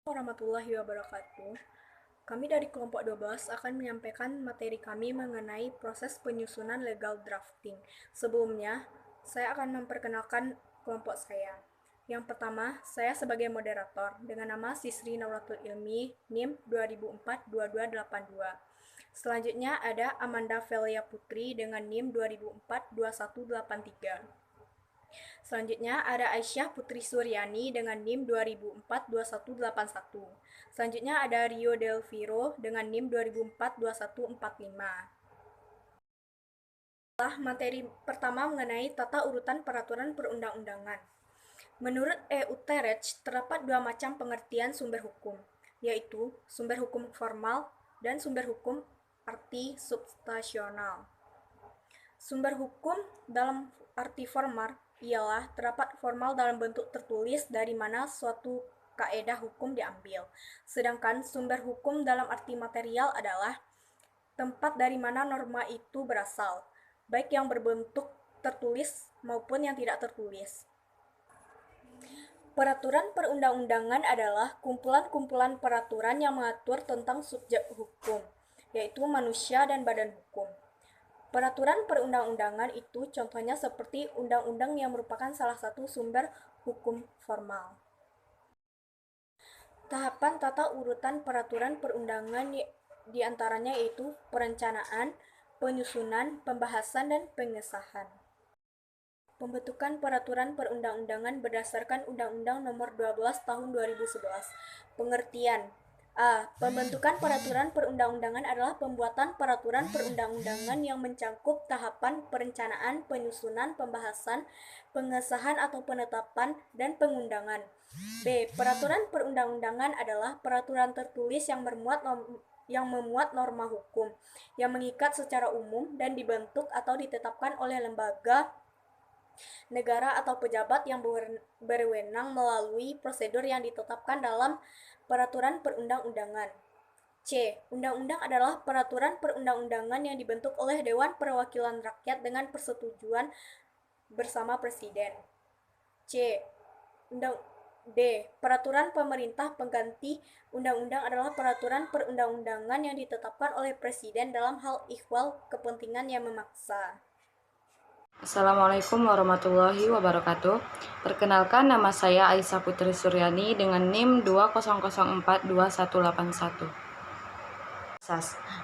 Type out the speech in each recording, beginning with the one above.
Warahmatullahi wabarakatuh. Kami dari kelompok 12 akan menyampaikan materi kami mengenai proses penyusunan legal drafting. Sebelumnya, saya akan memperkenalkan kelompok saya. Yang pertama, saya sebagai moderator dengan nama Sisri Nauratul Ilmi, NIM 2004-2282. Selanjutnya ada Amanda Velia Putri dengan NIM 2004-2183. Selanjutnya ada Aisyah Putri Suryani dengan NIM 2004-2181. Selanjutnya ada Rio Del Viro dengan NIM 2004-2145. Materi pertama mengenai tata urutan peraturan perundang-undangan. Menurut EU Terech, terdapat dua macam pengertian sumber hukum, yaitu sumber hukum formal dan sumber hukum arti substansional. Sumber hukum dalam arti formal ialah terdapat formal dalam bentuk tertulis dari mana suatu kaedah hukum diambil. Sedangkan sumber hukum dalam arti material adalah tempat dari mana norma itu berasal, baik yang berbentuk tertulis maupun yang tidak tertulis. Peraturan perundang-undangan adalah kumpulan-kumpulan peraturan yang mengatur tentang subjek hukum, yaitu manusia dan badan hukum. Peraturan perundang-undangan itu contohnya seperti undang-undang yang merupakan salah satu sumber hukum formal. Tahapan tata urutan peraturan perundangan diantaranya yaitu perencanaan, penyusunan, pembahasan, dan pengesahan. Pembentukan peraturan perundang-undangan berdasarkan Undang-Undang Nomor 12 Tahun 2011. Pengertian A. Pembentukan peraturan perundang-undangan adalah pembuatan peraturan perundang-undangan yang mencakup tahapan perencanaan, penyusunan, pembahasan, pengesahan atau penetapan, dan pengundangan. B. Peraturan perundang-undangan adalah peraturan tertulis yang memuat norma hukum, yang mengikat secara umum dan dibentuk atau ditetapkan oleh lembaga, negara atau pejabat yang berwenang melalui prosedur yang ditetapkan dalam peraturan perundang-undangan. C. Undang-undang adalah peraturan perundang-undangan yang dibentuk oleh Dewan Perwakilan Rakyat dengan persetujuan bersama Presiden. C. Peraturan pemerintah pengganti undang-undang adalah peraturan perundang-undangan yang ditetapkan oleh Presiden dalam hal ihwal kepentingan yang memaksa. Assalamualaikum warahmatullahi wabarakatuh. Perkenalkan, nama saya Aisyah Putri Suryani dengan NIM 20042181.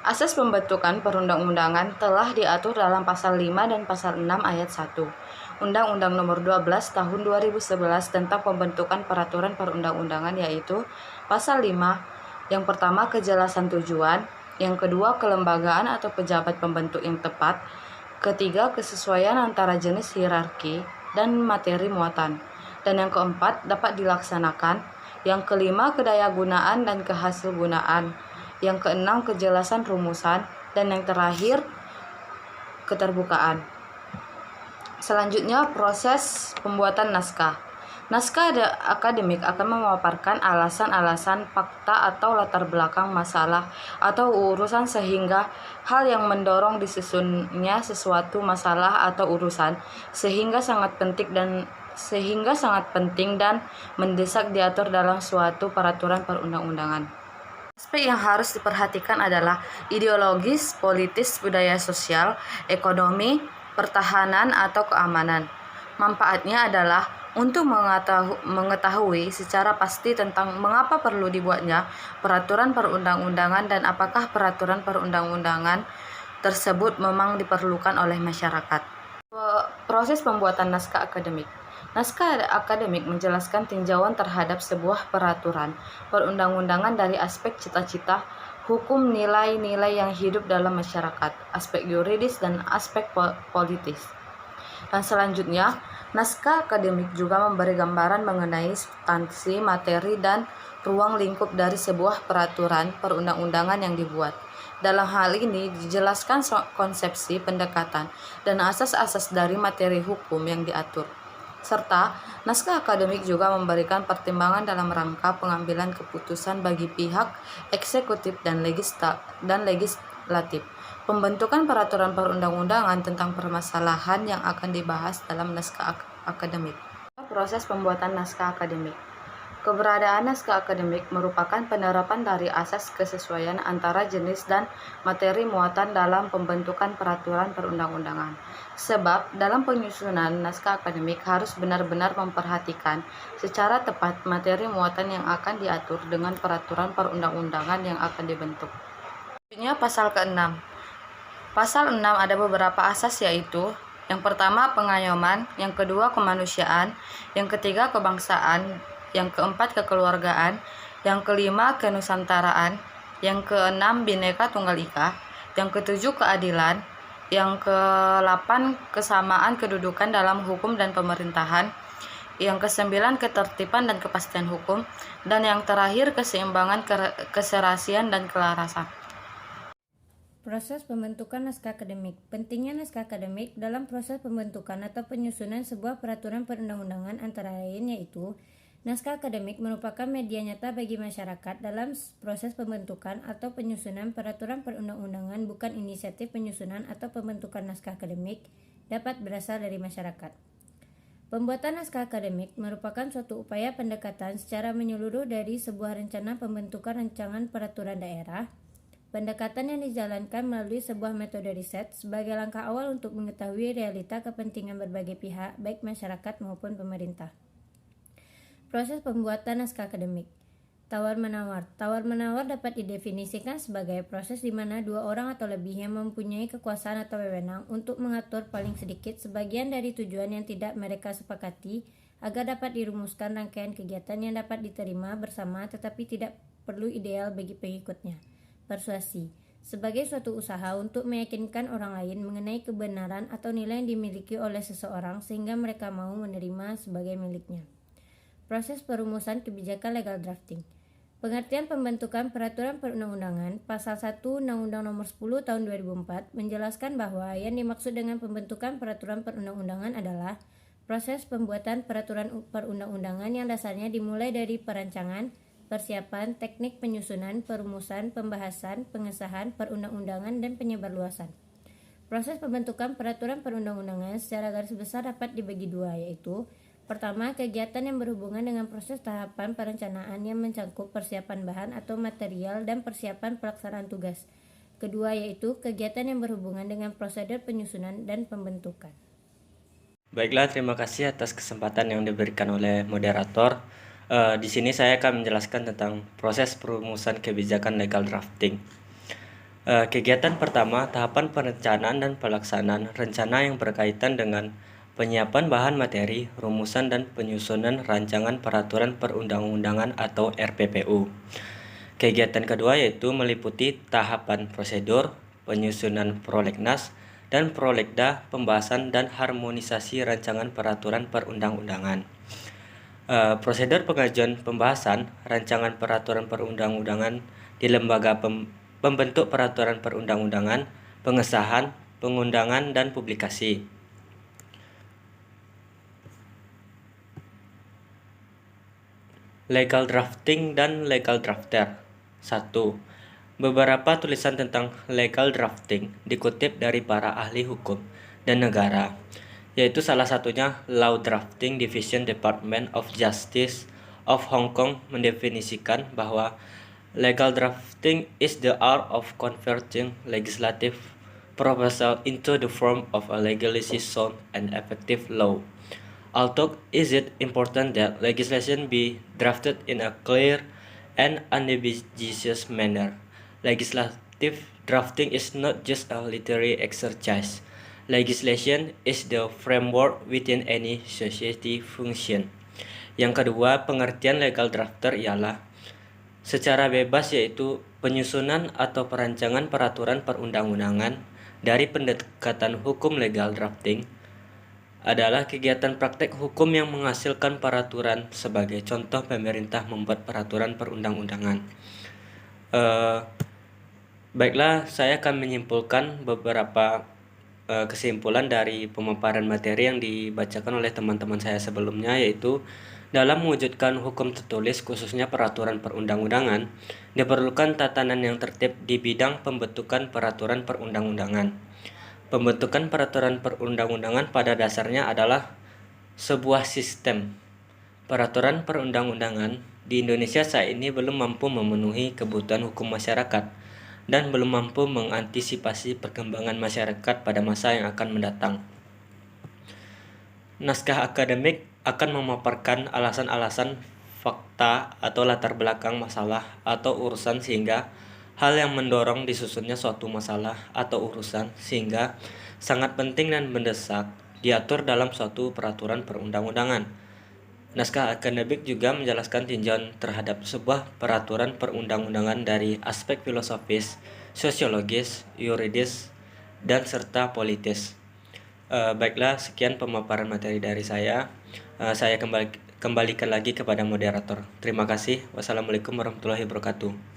Asas pembentukan perundang-undangan telah diatur dalam Pasal 5 dan Pasal 6 Ayat 1 Undang-Undang Nomor 12 Tahun 2011 tentang pembentukan peraturan perundang-undangan, yaitu Pasal 5, yang pertama kejelasan tujuan, yang kedua kelembagaan atau pejabat pembentuk yang tepat, ketiga kesesuaian antara jenis hierarki dan materi muatan, dan yang keempat dapat dilaksanakan, yang kelima kedayagunaan dan kehasilgunaan, yang keenam kejelasan rumusan, dan yang terakhir keterbukaan. Selanjutnya proses pembuatan naskah. Naskah akademik akan memaparkan alasan-alasan, fakta atau latar belakang masalah atau urusan sehingga hal yang mendorong disusunnya sesuatu masalah atau urusan sehingga sangat penting dan mendesak diatur dalam suatu peraturan perundang-undangan. Aspek yang harus diperhatikan adalah ideologis, politis, budaya sosial, ekonomi, pertahanan atau keamanan. Manfaatnya adalah untuk mengetahui secara pasti tentang mengapa perlu dibuatnya peraturan perundang-undangan dan apakah peraturan perundang-undangan tersebut memang diperlukan oleh masyarakat. Proses pembuatan naskah akademik. Naskah akademik menjelaskan tinjauan terhadap sebuah peraturan perundang-undangan dari aspek cita-cita, hukum, nilai-nilai yang hidup dalam masyarakat, aspek yuridis, dan aspek politis. Dan selanjutnya, naskah akademik juga memberi gambaran mengenai substansi, materi, dan ruang lingkup dari sebuah peraturan perundang-undangan yang dibuat. Dalam hal ini dijelaskan konsepsi, pendekatan, dan asas-asas dari materi hukum yang diatur. Serta naskah akademik juga memberikan pertimbangan dalam rangka pengambilan keputusan bagi pihak eksekutif dan legislatif. Pembentukan peraturan perundang-undangan tentang permasalahan yang akan dibahas dalam naskah akademik. Proses pembuatan naskah akademik. Keberadaan naskah akademik merupakan penerapan dari asas kesesuaian antara jenis dan materi muatan dalam pembentukan peraturan perundang-undangan. Sebab, dalam penyusunan naskah akademik harus benar-benar memperhatikan secara tepat materi muatan yang akan diatur dengan peraturan perundang-undangan yang akan dibentuk. Selanjutnya, pasal ke-6. Pasal 6 ada beberapa asas, yaitu yang pertama pengayoman, yang kedua kemanusiaan, yang ketiga kebangsaan, yang keempat kekeluargaan, yang kelima kenusantaraan, yang keenam Bhinneka Tunggal Ika, yang ketujuh keadilan, yang ke-8 kesamaan kedudukan dalam hukum dan pemerintahan, yang ke-9 ketertiban dan kepastian hukum, dan yang terakhir keseimbangan, keserasian, dan kelarasan. Proses pembentukan naskah akademik. Pentingnya naskah akademik dalam proses pembentukan atau penyusunan sebuah peraturan perundang-undangan antara lain yaitu naskah akademik merupakan media nyata bagi masyarakat dalam proses pembentukan atau penyusunan peraturan perundang-undangan. Bukan inisiatif penyusunan atau pembentukan naskah akademik dapat berasal dari masyarakat. Pembuatan naskah akademik merupakan suatu upaya pendekatan secara menyeluruh dari sebuah rencana pembentukan rancangan peraturan daerah. Pendekatan yang dijalankan melalui sebuah metode riset sebagai langkah awal untuk mengetahui realita kepentingan berbagai pihak, baik masyarakat maupun pemerintah. Proses pembuatan naskah akademik. Tawar-menawar. Tawar-menawar dapat didefinisikan sebagai proses di mana dua orang atau lebih yang mempunyai kekuasaan atau wewenang untuk mengatur paling sedikit sebagian dari tujuan yang tidak mereka sepakati agar dapat dirumuskan rangkaian kegiatan yang dapat diterima bersama tetapi tidak perlu ideal bagi pengikutnya. Persuasi. Sebagai suatu usaha untuk meyakinkan orang lain mengenai kebenaran atau nilai yang dimiliki oleh seseorang sehingga mereka mau menerima sebagai miliknya. Proses perumusan kebijakan legal drafting. Pengertian pembentukan peraturan perundang-undangan, Pasal 1 Undang-Undang Nomor 10 Tahun 2004 menjelaskan bahwa yang dimaksud dengan pembentukan peraturan perundang-undangan adalah proses pembuatan peraturan perundang-undangan yang dasarnya dimulai dari perancangan, persiapan, teknik penyusunan, perumusan, pembahasan, pengesahan, perundang-undangan, dan penyebarluasan. Proses pembentukan peraturan perundang-undangan secara garis besar dapat dibagi dua, yaitu pertama, kegiatan yang berhubungan dengan proses tahapan perencanaan yang mencakup persiapan bahan atau material dan persiapan pelaksanaan tugas. Kedua, yaitu kegiatan yang berhubungan dengan prosedur penyusunan dan pembentukan. Baiklah, terima kasih atas kesempatan yang diberikan oleh moderator. Di sini saya akan menjelaskan tentang proses perumusan kebijakan legal drafting. Kegiatan pertama, tahapan perencanaan dan pelaksanaan rencana yang berkaitan dengan penyiapan bahan materi, rumusan dan penyusunan rancangan peraturan perundang-undangan atau RPPU. Kegiatan kedua yaitu meliputi tahapan prosedur, penyusunan prolegnas, dan prolegda, pembahasan dan harmonisasi rancangan peraturan perundang-undangan. Prosedur pengajuan pembahasan rancangan peraturan perundang-undangan di lembaga pembentuk peraturan perundang-undangan, pengesahan, pengundangan, dan publikasi. Legal drafting dan legal drafter. 1. Beberapa tulisan tentang legal drafting dikutip dari para ahli hukum dan negara, yaitu salah satunya Law Drafting Division Department of Justice of Hong Kong mendefinisikan bahwa legal drafting is the art of converting legislative proposal into the form of a legally sound and effective law. Although is it important that legislation be drafted in a clear and unambiguous manner, legislative drafting is not just a literary exercise. Legislation is the framework within any society function. Yang kedua, pengertian legal drafter ialah secara bebas, yaitu penyusunan atau perancangan peraturan perundang-undangan dari pendekatan hukum. Legal drafting adalah kegiatan praktek hukum yang menghasilkan peraturan. Sebagai contoh, pemerintah membuat peraturan perundang-undangan. Baiklah, saya akan menyimpulkan beberapa kesimpulan dari pemaparan materi yang dibacakan oleh teman-teman saya sebelumnya, yaitu dalam mewujudkan hukum tertulis khususnya peraturan perundang-undangan diperlukan tatanan yang tertib di bidang pembentukan peraturan perundang-undangan. Pembentukan peraturan perundang-undangan pada dasarnya adalah sebuah sistem. Peraturan perundang-undangan di Indonesia saat ini belum mampu memenuhi kebutuhan hukum masyarakat dan belum mampu mengantisipasi perkembangan masyarakat pada masa yang akan mendatang. Naskah akademik akan memaparkan alasan-alasan, fakta, atau latar belakang masalah atau urusan sehingga hal yang mendorong disusunnya suatu masalah atau urusan sehingga sangat penting dan mendesak diatur dalam suatu peraturan perundang-undangan. Naskah akademik juga menjelaskan tinjauan terhadap sebuah peraturan perundang-undangan dari aspek filosofis, sosiologis, yuridis, dan serta politis. Baiklah, sekian pemaparan materi dari saya. Saya kembalikan lagi kepada moderator. Terima kasih. Wassalamualaikum warahmatullahi wabarakatuh.